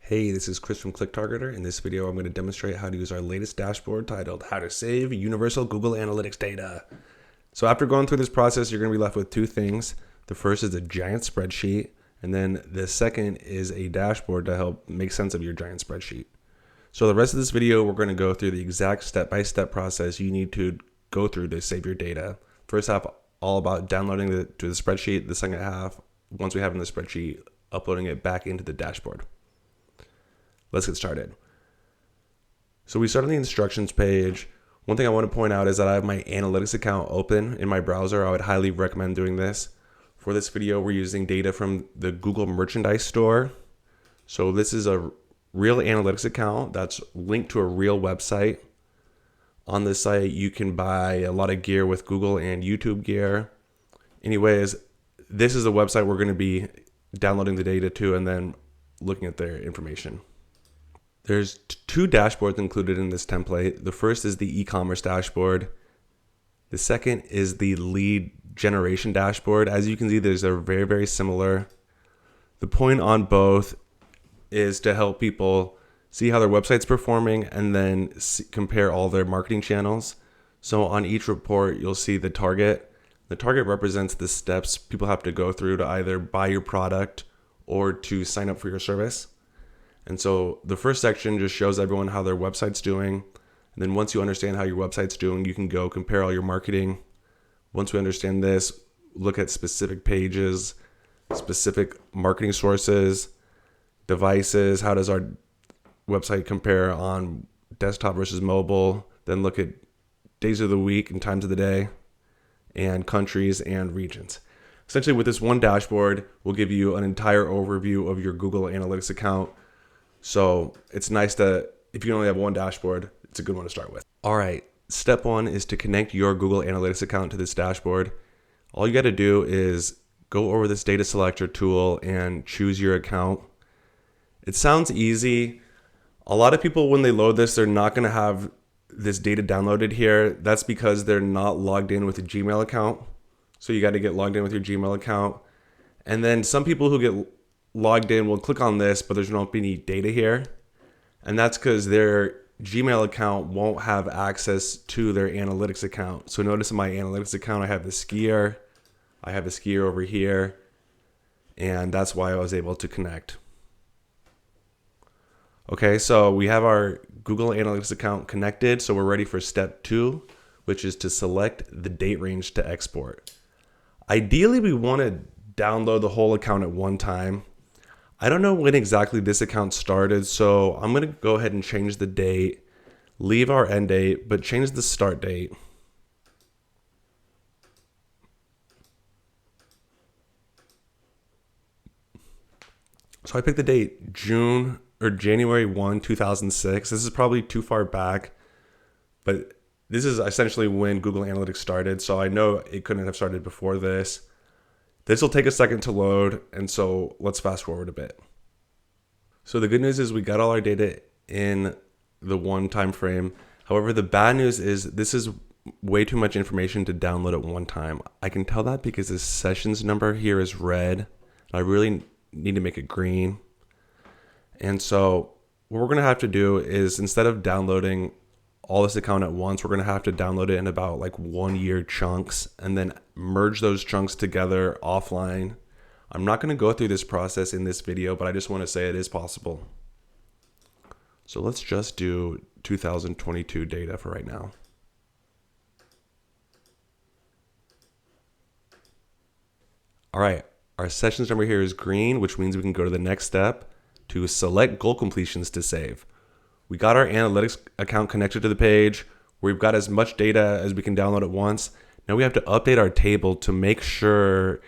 Hey, this is Chris from ClickTargeter. In this video, I'm going to demonstrate how to use our latest dashboard titled How to Save Universal Google Analytics Data. So after going through this process, you're going to be left with two things. The first is a giant spreadsheet, and then the second is a dashboard to help make sense of your giant spreadsheet. So the rest of this video, we're going to go through the exact step-by-step process you need to go through to save your data. First half, all about downloading it to the spreadsheet. The second half, once we have it in the spreadsheet, uploading it back into the dashboard. Let's get started. So we start on the instructions page. One thing I want to point out is that I have my analytics account open in my browser. I would highly recommend doing this. For this video, we're using data from the Google Merchandise Store. So this is a real analytics account that's linked to a real website. On this site, you can buy a lot of gear with Google and YouTube gear. Anyways, this is a website we're going to be downloading the data to and then looking at their information. There's two dashboards included in this template. The first is the e-commerce dashboard. The second is the lead generation dashboard. As you can see, they're very, very similar. The point on both is to help people see how their website's performing and then compare all their marketing channels. So on each report, you'll see the target. The target represents the steps people have to go through to either buy your product or to sign up for your service. And so the first section just shows everyone how their website's doing. And then once you understand how your website's doing, you can go compare all your marketing. Once we understand this, look at specific pages, specific marketing sources, devices. How does our website compare on desktop versus mobile? Then look at days of the week and times of the day and countries and regions. Essentially with this one dashboard, we'll give you an entire overview of your Google Analytics account. So it's nice to, if you only have one dashboard, it's a good one to start with. All right, step one is to connect your Google Analytics account to this dashboard. All you got to do is go over this data selector tool and choose your account. It sounds easy. A lot of people, when they load this, they're not going to have this data downloaded here. That's because they're not logged in with a Gmail account. So you got to get logged in with your Gmail account. And then some people who get logged in will click on this, but there's not any data here. And that's because their Gmail account won't have access to their analytics account. So notice in my analytics account, I have the skier. I have a skier over here. And that's why I was able to connect. Okay, so we have our Google Analytics account connected. So we're ready for step 2, which is to select the date range to export. Ideally, we want to download the whole account at one time. I don't know when exactly this account started, so I'm going to go ahead and change the date, leave our end date, but change the start date. So I picked the date January 1, 2006. This is probably too far back, but this is essentially when Google Analytics started, so I know it couldn't have started before this. This will take a second to load, and so let's fast forward a bit. So the good news is we got all our data in the one time frame. However, the bad news is this is way too much information to download at one time. I can tell that because the sessions number here is red. I really need to make it green. And so what we're going to have to do is, instead of downloading all this account at once, we're going to have to download it in about like 1 year chunks and then merge those chunks together offline. I'm not going to go through this process in this video, but I just want to say it is possible. So let's just do 2022 data for right now. All right, our sessions number here is green, which means we can go to the next step to select goal completions to save. We got our analytics account connected to the page. We've got as much data as we can download at once. Now we have to update our table to make sure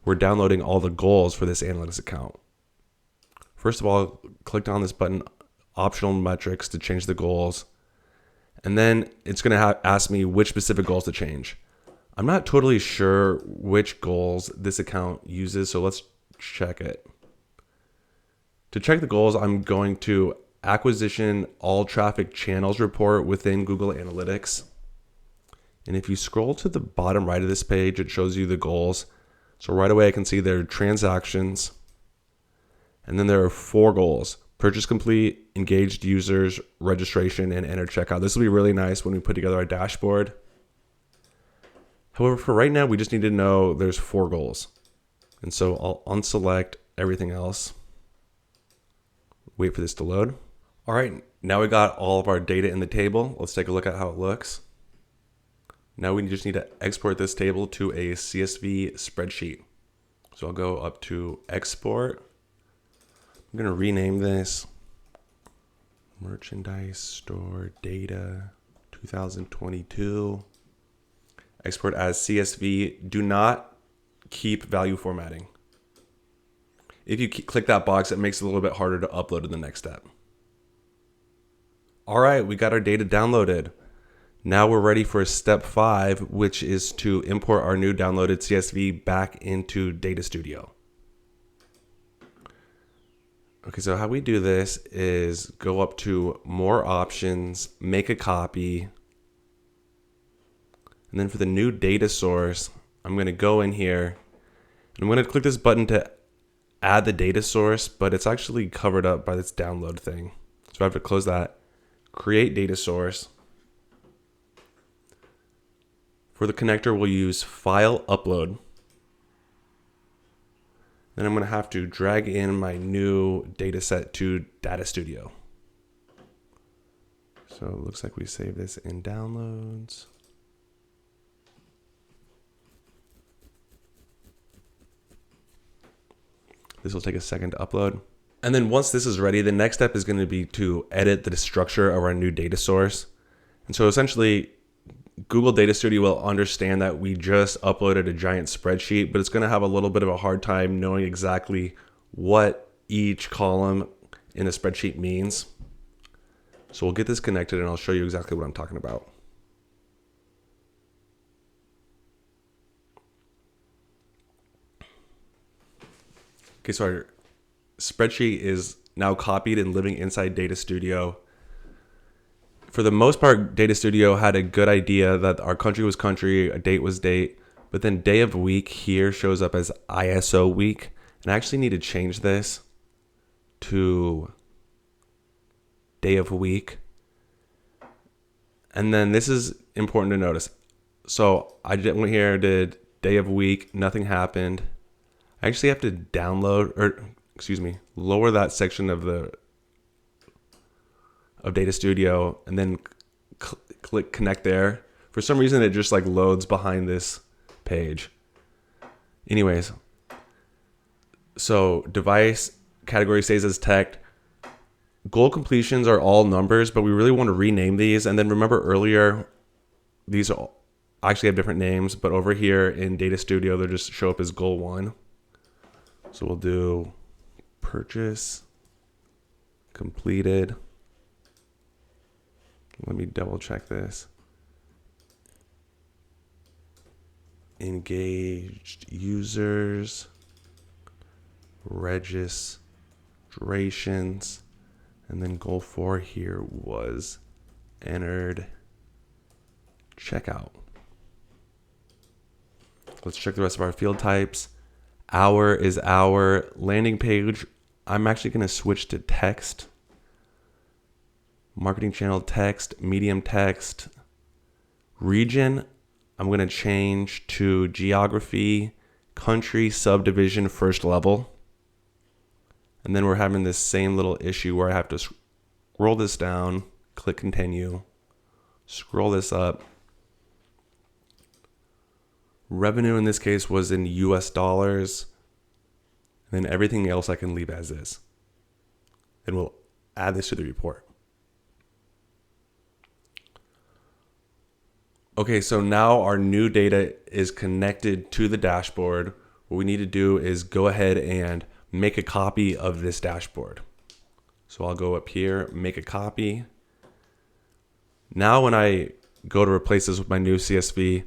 we're downloading all the goals for this analytics account. First of all, click on this button, optional metrics, to change the goals. And then it's going to ask me which specific goals to change. I'm not totally sure which goals this account uses, so let's check it. To check the goals, I'm going to acquisition all traffic channels report within Google Analytics. And if you scroll to the bottom right of this page, it shows you the goals. So right away I can see there are transactions, And then there are 4 goals: purchase complete, engaged users, registration, and enter checkout. This will be really nice when we put together our dashboard. However, for right now, we just need to know there's 4 goals. And so I'll unselect everything else. Wait for this to load. All right, now we got all of our data in the table. Let's take a look at how it looks. Now we just need to export this table to a CSV spreadsheet. So I'll go up to export. I'm gonna rename this merchandise store data 2022. Export as CSV. Do not keep value formatting. If you click that box, it makes it a little bit harder to upload in the next step. All right, we got our data downloaded. Now we're ready for step 5, which is to import our new downloaded CSV back into Data Studio. Okay, so how we do this is go up to more options, make a copy, and then for the new data source, I'm gonna go in here and I'm gonna click this button to add the data source, but it's actually covered up by this download thing. So I have to close that, create data source. For the connector, we'll use file upload. Then I'm going to have to drag in my new data set to Data Studio. So it looks like we save this in downloads. This will take a second to upload. And then once this is ready, the next step is going to be to edit the structure of our new data source. And so essentially, Google Data Studio will understand that we just uploaded a giant spreadsheet, but it's going to have a little bit of a hard time knowing exactly what each column in a spreadsheet means. So we'll get this connected and I'll show you exactly what I'm talking about. Okay, so our spreadsheet is now copied and living inside Data Studio. For the most part, Data Studio had a good idea that our country was country, a date was date, but then day of week here shows up as ISO week. And I actually need to change this to day of week. And then this is important to notice. So I went here, did day of week, nothing happened. I actually have to lower that section of Data Studio and then click connect there. For some reason, it just like loads behind this page. Anyways, so device category stays as tech. Goal completions are all numbers, but we really want to rename these. And then remember earlier, these actually have different names, but over here in Data Studio, they'll just show up as goal 1. So we'll do purchase completed. Let me double check this. Engaged users, registrations, and then goal 4 here was entered checkout. Let's check the rest of our field types. Hour is our landing page. I'm actually going to switch to text. Marketing channel text, medium text. Region, I'm going to change to geography, country, subdivision, first level. And then we're having this same little issue where I have to scroll this down, click continue, scroll this up. Revenue in this case was in US dollars. And then everything else I can leave as is. And we'll add this to the report. Okay, so now our new data is connected to the dashboard. What we need to do is go ahead and make a copy of this dashboard. So I'll go up here, make a copy. Now when I go to replace this with my new CSV,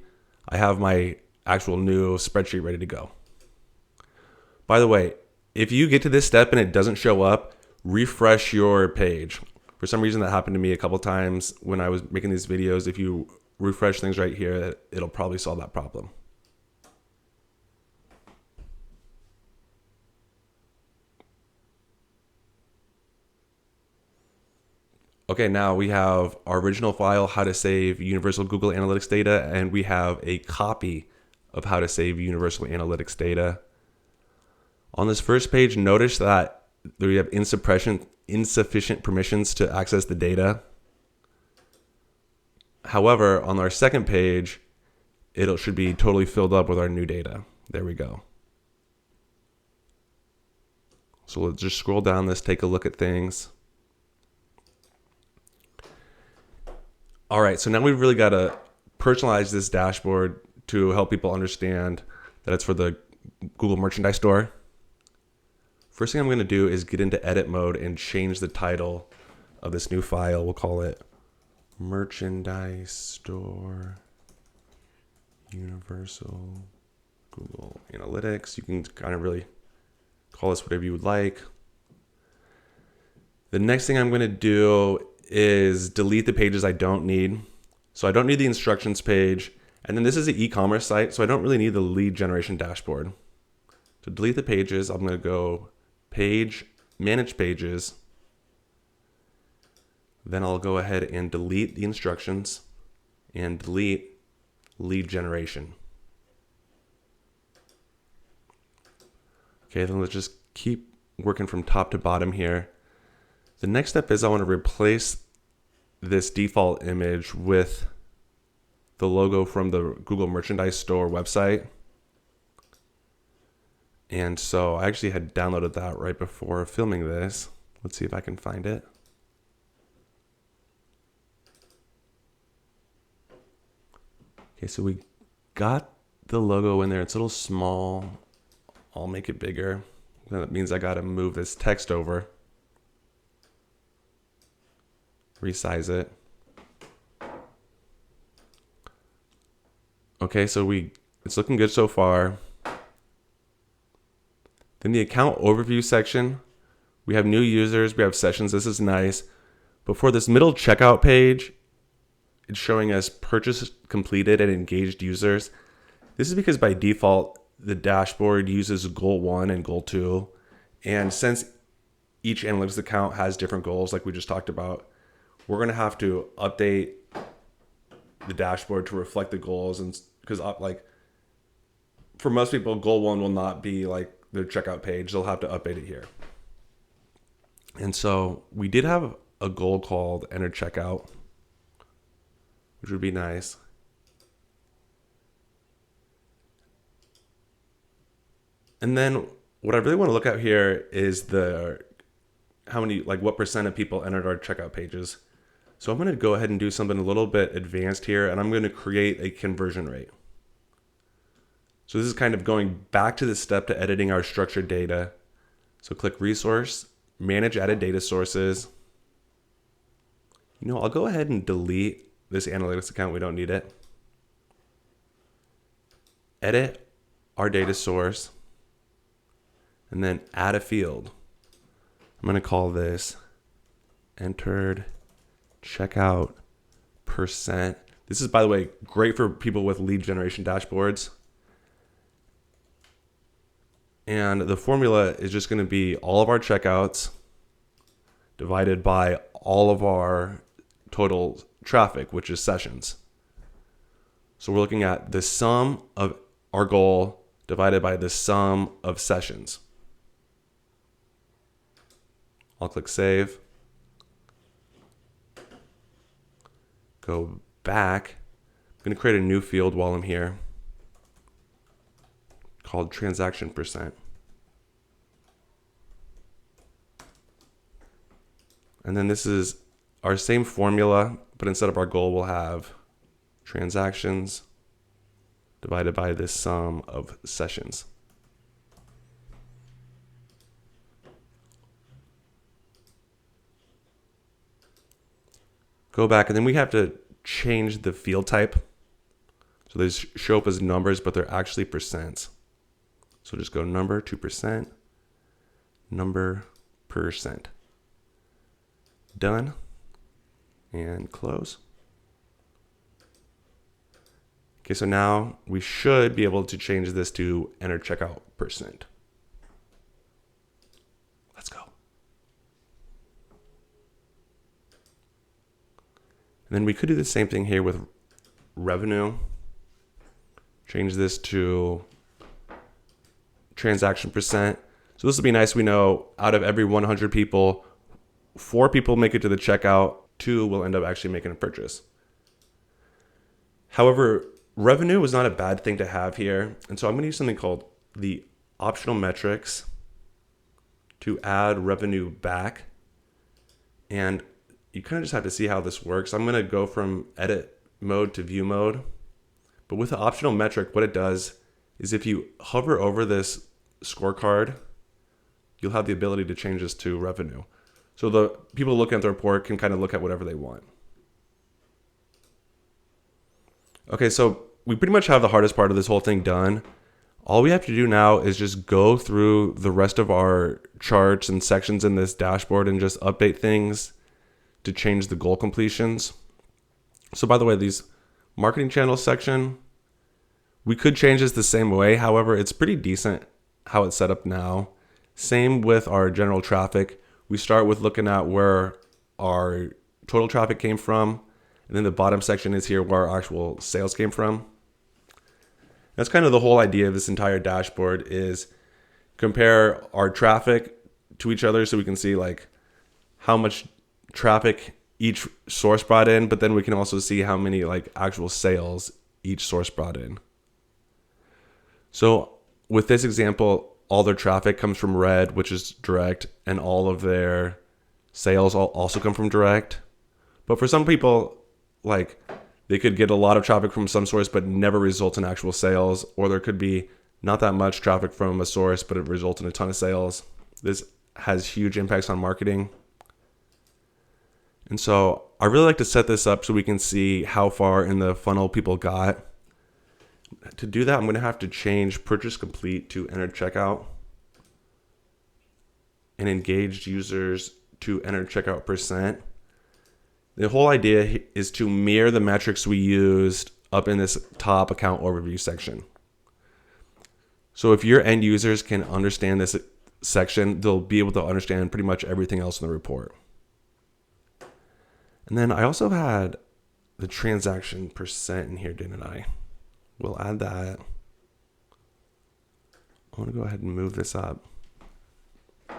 I have my actual new spreadsheet ready to go. By the way, if you get to this step and it doesn't show up, refresh your page. For some reason that happened to me a couple times when I was making these videos. If you refresh things right here, it'll probably solve that problem. Okay, now we have our original file, how to save universal Google Analytics data, and we have a copy of how to save universal analytics data. On this first page, notice that we have insufficient permissions to access the data. However, on our second page, it should be totally filled up with our new data. There we go. So let's just scroll down this, take a look at things. All right, so now we've really got to personalize this dashboard to help people understand that it's for the Google Merchandise Store. First thing I'm going to do is get into edit mode and change the title of this new file. We'll call it Merchandise Store Universal Google Analytics. You can kind of really call this whatever you would like. The next thing I'm going to do is delete the pages I don't need. So I don't need the instructions page. And then this is an e-commerce site, so I don't really need the lead generation dashboard. To delete the pages, I'm going to go Page, Manage Pages. Then I'll go ahead and delete the instructions and delete lead generation. Okay, then let's just keep working from top to bottom here. The next step is I want to replace this default image with the logo from the Google Merchandise Store website. And so I actually had downloaded that right before filming this. Let's see if I can find it. Okay, so we got the logo in there. It's a little small. I'll make it bigger. That means I got to move this text over. Resize it. Okay, so it's looking good so far. Then the account overview section, we have new users, we have sessions. This is nice. But for this middle checkout page, it's showing us purchase completed and engaged users. This is because by default, the dashboard uses goal 1 and goal 2. And since each analytics account has different goals, like we just talked about, we're going to have to update the dashboard to reflect the goals. And because like for most people, goal 1 will not be like their checkout page. They'll have to update it here. And so we did have a goal called enter checkout, which would be nice. And then what I really want to look at here is what percent of people entered our checkout pages. So I'm going to go ahead and do something a little bit advanced here, and I'm going to create a conversion rate. So this is kind of going back to the step to editing our structured data. So click Resource, Manage Added Data Sources. I'll go ahead and delete this analytics account. We don't need it. Edit our data source, and then add a field. I'm going to call this entered checkout percent. This is, by the way, great for people with lead generation dashboards. And the formula is just going to be all of our checkouts divided by all of our total traffic, which is sessions. So we're looking at the sum of our goal divided by the sum of sessions. I'll click Save. Go back. I'm going to create a new field while I'm here called transaction percent. And then this is our same formula, but instead of our goal, we'll have transactions divided by the sum of sessions. Go back, and then we have to change the field type. So they show up as numbers, but they're actually percents. So just go number to percent, number percent. Done. And close. Okay, so now we should be able to change this to enter checkout percent. Let's go. And then we could do the same thing here with revenue. Change this to transaction percent. So this would be nice. We know out of every 100 people, 4 people make it to the checkout, 2 will end up actually making a purchase. However, revenue is not a bad thing to have here. And so I'm going to use something called the optional metrics to add revenue back. And you kind of just have to see how this works. I'm going to go from edit mode to view mode. But with the optional metric, what it does is if you hover over this scorecard, you'll have the ability to change this to revenue. So the people looking at the report can kind of look at whatever they want. Okay, so we pretty much have the hardest part of this whole thing done. All we have to do now is just go through the rest of our charts and sections in this dashboard and just update things to change the goal completions. So by the way, these marketing channels section, we could change this the same way. However, it's pretty decent how it's set up now. Same with our general traffic. We start with looking at where our total traffic came from. And then the bottom section is here where our actual sales came from. That's kind of the whole idea of this entire dashboard is compare our traffic to each other so we can see like how much traffic each source brought in, but then we can also see how many like actual sales each source brought in. So with this example, all their traffic comes from Red, which is direct, and all of their sales also come from direct. But for some people, like they could get a lot of traffic from some source but never result in actual sales, or there could be not that much traffic from a source but it results in a ton of sales. This has huge impacts on marketing. And so I really like to set this up so we can see how far in the funnel people got. To do that, I'm going to have to change purchase complete to enter checkout and engaged users to enter checkout percent. The whole idea is to mirror the metrics we used up in this top account overview section. So if your end users can understand this section, they'll be able to understand pretty much everything else in the report. And then I also had the transaction percent in here, didn't I? We'll add that. I want to go ahead and move this up. I'm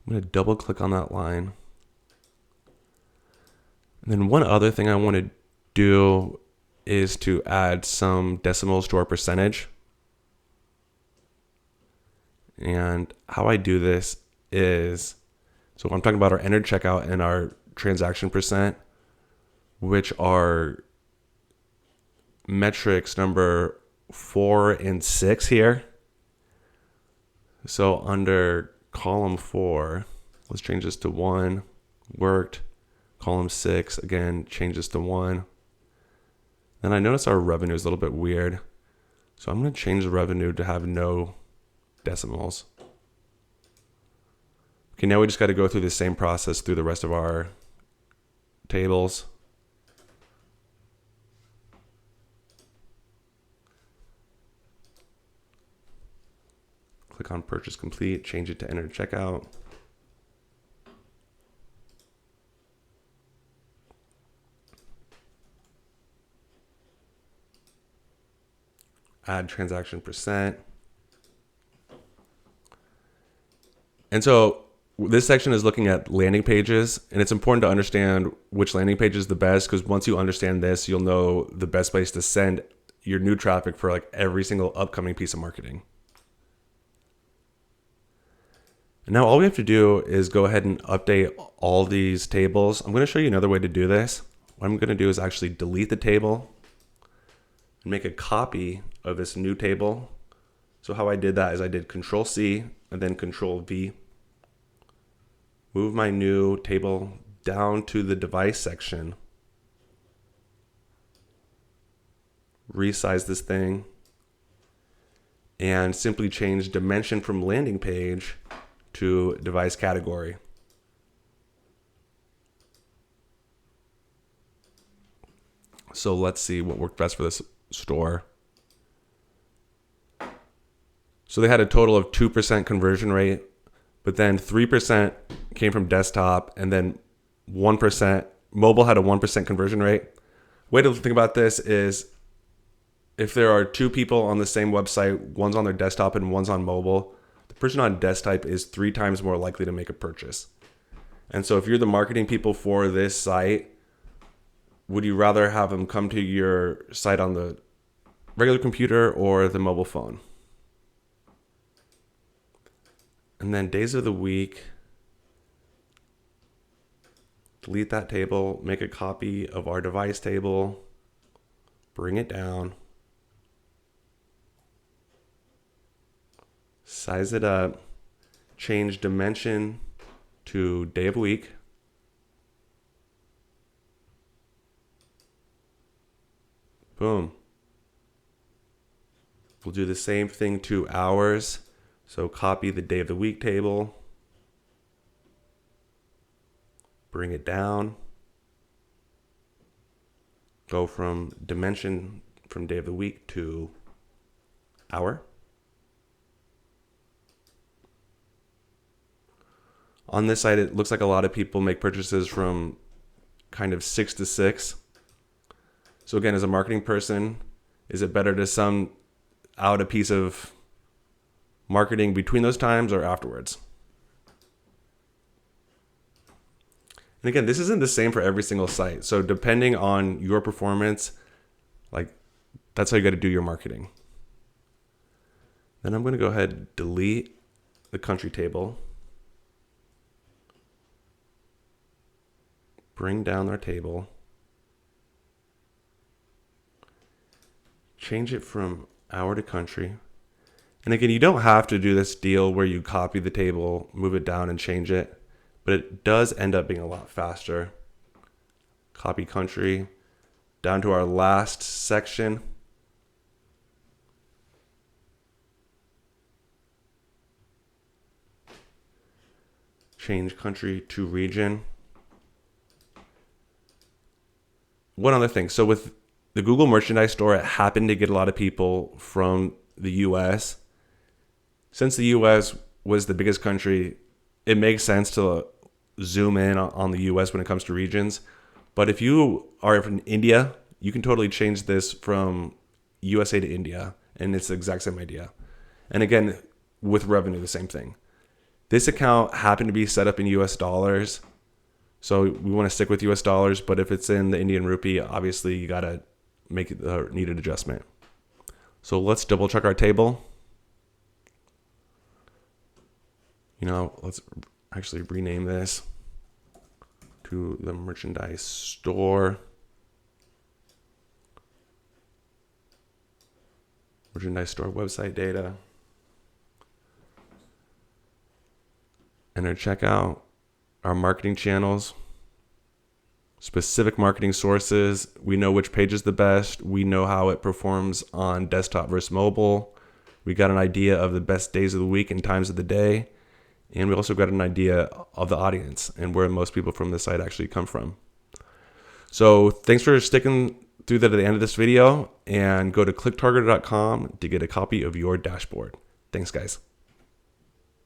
going to double click on that line. And then one other thing I want to do is to add some decimals to our percentage. And how I do this is, so I'm talking about our entered checkout and our transaction percent, which are metrics number 4 and 6 here. So under column 4, let's change this to 1, worked. Column 6, again, change this to 1. Then I notice our revenue is a little bit weird. So I'm going to change the revenue to have no decimals. Okay, now we just got to go through the same process through the rest of our tables. Click on purchase complete, change it to enter checkout. Add transaction percent. And so this section is looking at landing pages, and it's important to understand which landing page is the best, because once you understand this, you'll know the best place to send your new traffic for like every single upcoming piece of marketing. And now all we have to do is go ahead and update all these tables. I'm going to show you another way to do this. What I'm going to do is actually delete the table and make a copy of this new table. So how I did that is I did Control C and then Control V. Move my new table down to the device section. Resize this thing and simply change dimension from landing page to device category. So let's see what worked best for this store. So they had a total of 2% conversion rate, but then 3% came from desktop, and then 1%, mobile had a 1% conversion rate. Way to think about this is if there are two people on the same website, one's on their desktop and one's on mobile, the person on desktop is 3 times more likely to make a purchase. And so if you're the marketing people for this site, would you rather have them come to your site on the regular computer or the mobile phone? And then days of the week, delete that table, make a copy of our device table, bring it down, size it up, change dimension to day of week. Boom. We'll do the same thing to hours. So copy the day of the week table, bring it down, go from dimension from day of the week to hour. On this site, it looks like a lot of people make purchases from kind of 6 to 6. So again, as a marketing person, is it better to sum out a piece of marketing between those times or afterwards? And again, this isn't the same for every single site. So depending on your performance, like that's how you got to do your marketing. Then I'm going to go ahead and delete the country table. Bring down our table. Change it from hour to country. And again, you don't have to do this deal where you copy the table, move it down and change it, but it does end up being a lot faster. Copy country, down to our last section. Change country to region. One other thing, so with the Google Merchandise Store, it happened to get a lot of people from the US. Since the US was the biggest country, it makes sense to zoom in on the US when it comes to regions. But if you are from India, you can totally change this from USA to India, and it's the exact same idea. And again, with revenue, the same thing. This account happened to be set up in US dollars, so we want to stick with US dollars, but if it's in the Indian rupee, obviously you got to make the needed adjustment. So let's double check our table. Let's actually rename this to the merchandise store. Merchandise store website data. Enter checkout, our marketing channels, specific marketing sources. We know which page is the best. We know how it performs on desktop versus mobile. We got an idea of the best days of the week and times of the day. And we also got an idea of the audience and where most people from the site actually come from. So thanks for sticking through that at the end of this video, and go to clicktargeter.com to get a copy of your dashboard. Thanks, guys.